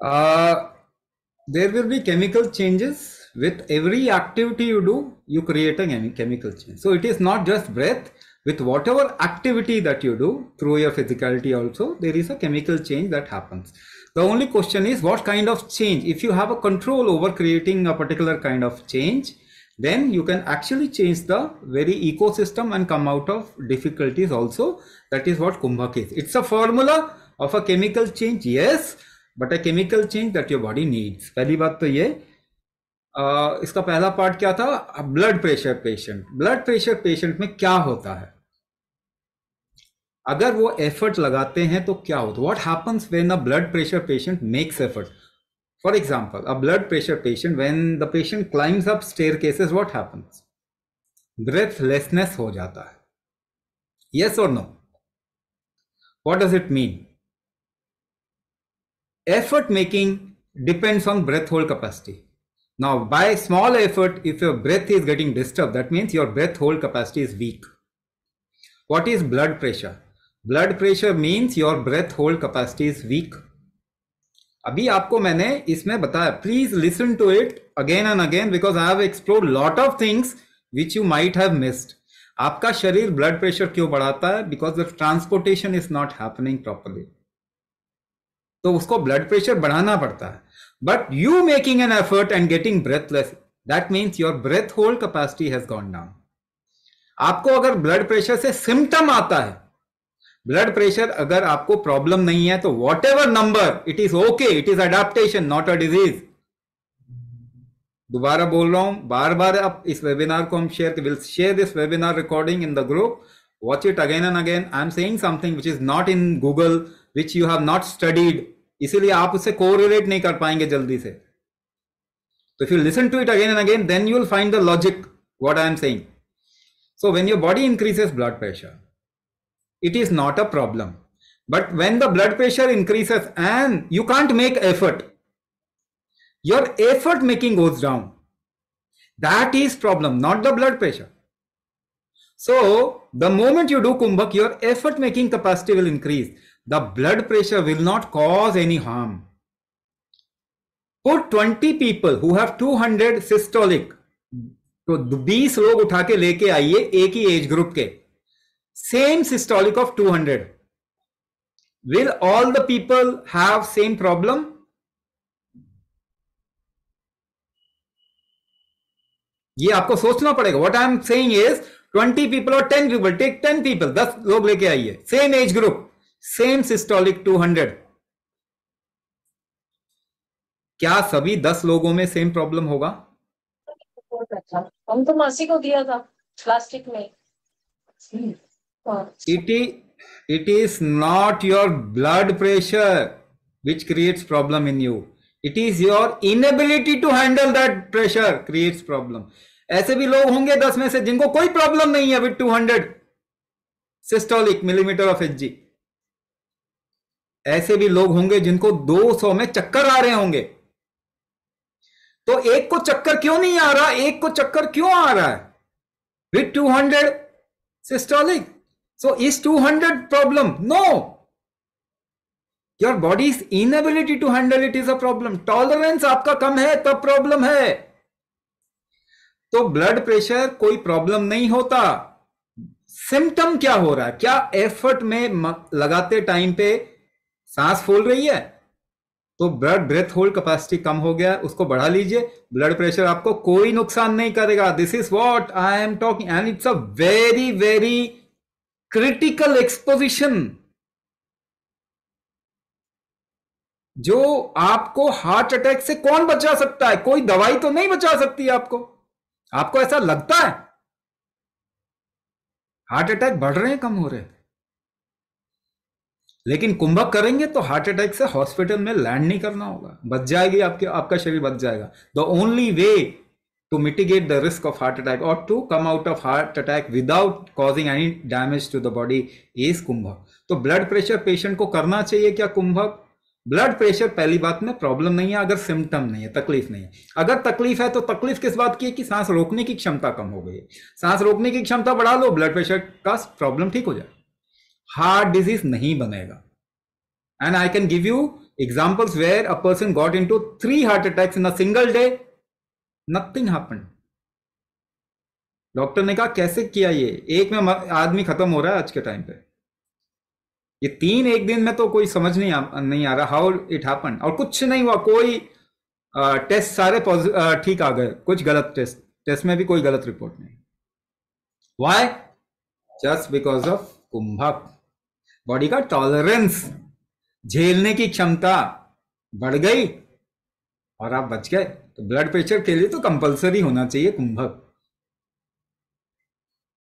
Uh, there will be chemical changes with every activity you do. You create a chemical change. So it is not just breath. With whatever activity that you do through your physicality also, there is a chemical change that happens. The only question is what kind of change. If you have a control over creating a particular kind of change, then you can actually change the very ecosystem and come out of difficulties also. That is what Kumbhak is. It's a formula of a chemical change, yes, but a chemical change that your body needs. पहली बात तो ये इसका पहला part क्या था? Blood pressure patient. Blood pressure patient में क्या होता है? अगर वो एफर्ट लगाते हैं तो क्या होता है? What happens when a blood pressure patient makes effort? For example, a blood pressure patient, when the patient climbs up staircases, what happens? Breathlessness हो जाता है. यस और no? What does it mean? Effort making depends on breath hold capacity. Now, by small effort, if your breath is getting disturbed, that means your breath hold capacity is weak. What is blood pressure? Blood pressure means your breath hold capacity is weak. अभी आपको मैंने इसमें बताया, please listen to it again and again because I have explored lot of things which you might have missed. आपका शरीर blood pressure क्यों बढ़ाता है? Because the transportation is not happening properly. तो उसको ब्लड प्रेशर बढ़ाना पड़ता है. But you making an effort and getting breathless, that means your breath hold capacity has gone down. आपको अगर ब्लड प्रेशर से सिम्टम आता है, ब्लड प्रेशर अगर आपको प्रॉब्लम नहीं है तो what ever number, it is okay, it is adaptation not a disease. दोबारा बोल रहा हूं, बार बार आप इस वेबिनार को हम will share this webinar recording in the group. Watch it again and again. I am saying something which is not in Google, which you have not studied, इसीलिए आप उससे कोरिलेट नहीं कर पाएंगे जल्दी से. तो if you listen to it again and again, then you will find the logic what I am saying. So when your body increases blood pressure, it is not a problem. But when the blood pressure increases and you can't make effort, your effort making goes down. That is problem, not the blood pressure. So the moment you do Kumbhak, your effort making capacity will increase. The blood pressure will not cause any harm. Put 20 people who have 200 systolic, तो 20 लोग उठा के लेके आइए एक ही age group के, same systolic of 200. Will all the people have same problem? ये आपको सोचना पड़ेगा. What I am saying is 20 people or 10 people, take 10 people, 10 लोग लेके आइए, same age group, same systolic 200. क्या सभी 10 लोगों में सेम प्रॉब्लम होगा? हम तो मासी को दिया था प्लास्टिक में. It is not your blood pressure which creates problem in you. It is your inability to handle that pressure creates problem. ऐसे भी लोग होंगे 10 में से जिनको कोई प्रॉब्लम नहीं है with 200 systolic millimetre of Hg. ऐसे भी लोग होंगे जिनको 200 में चक्कर आ रहे होंगे. तो एक को चक्कर क्यों नहीं आ रहा? एक को चक्कर क्यों आ रहा है with 200 systolic? So is 200 problem? No. Your body's inability to handle it is a problem. Tolerance आपका कम है तब प्रॉब्लम है. तो ब्लड प्रेशर कोई प्रॉब्लम नहीं होता. सिम्टम क्या हो रहा है? क्या एफर्ट में लगाते टाइम पे सांस फूल रही है? तो ब्रेथ होल्ड कैपेसिटी कम हो गया, उसको बढ़ा लीजिए. ब्लड प्रेशर आपको कोई नुकसान नहीं करेगा. This is what I am talking and it's a very very critical exposition जो आपको हार्ट अटैक से कौन बचा सकता है? कोई दवाई तो नहीं बचा सकती आपको. आपको ऐसा लगता है हार्ट अटैक बढ़ रहे हैं, कम हो रहे हैं, लेकिन कुंभक करेंगे तो हार्ट अटैक से हॉस्पिटल में लैंड नहीं करना होगा, बच जाएगी आपका शरीर बच जाएगा. The only way to mitigate the risk of heart attack or to come out of heart attack without causing any damage to the body is कुंभक. तो ब्लड प्रेशर पेशेंट को करना चाहिए क्या कुंभक? ब्लड प्रेशर पहली बात में प्रॉब्लम नहीं है अगर सिम्टम नहीं है, तकलीफ नहीं है. अगर तकलीफ है तो तकलीफ किस बात की है कि सांस रोकने की क्षमता कम हो गई है. सांस रोकने की क्षमता बढ़ा लो, ब्लड प्रेशर का प्रॉब्लम ठीक हो जाए. हार्ट डिजीज नहीं बनेगा. And I can give you examples where a person got into 3 heart attacks in a single day, nothing happened. Doctor ने कहा कैसे किया ये, एक में आदमी खत्म हो रहा है आज के टाइम पे, ये 3 एक दिन में तो कोई समझ नहीं आ रहा हाउ इट हैपन. और कुछ नहीं हुआ, कोई टेस्ट सारे ठीक आ गए, कुछ गलत टेस्ट में भी कोई गलत रिपोर्ट नहीं. व्हाई? जस्ट बिकॉज ऑफ कुंभक. बॉडी का टॉलरेंस, झेलने की क्षमता बढ़ गई और आप बच गए. तो ब्लड प्रेशर के लिए तो कंपलसरी होना चाहिए कुंभक.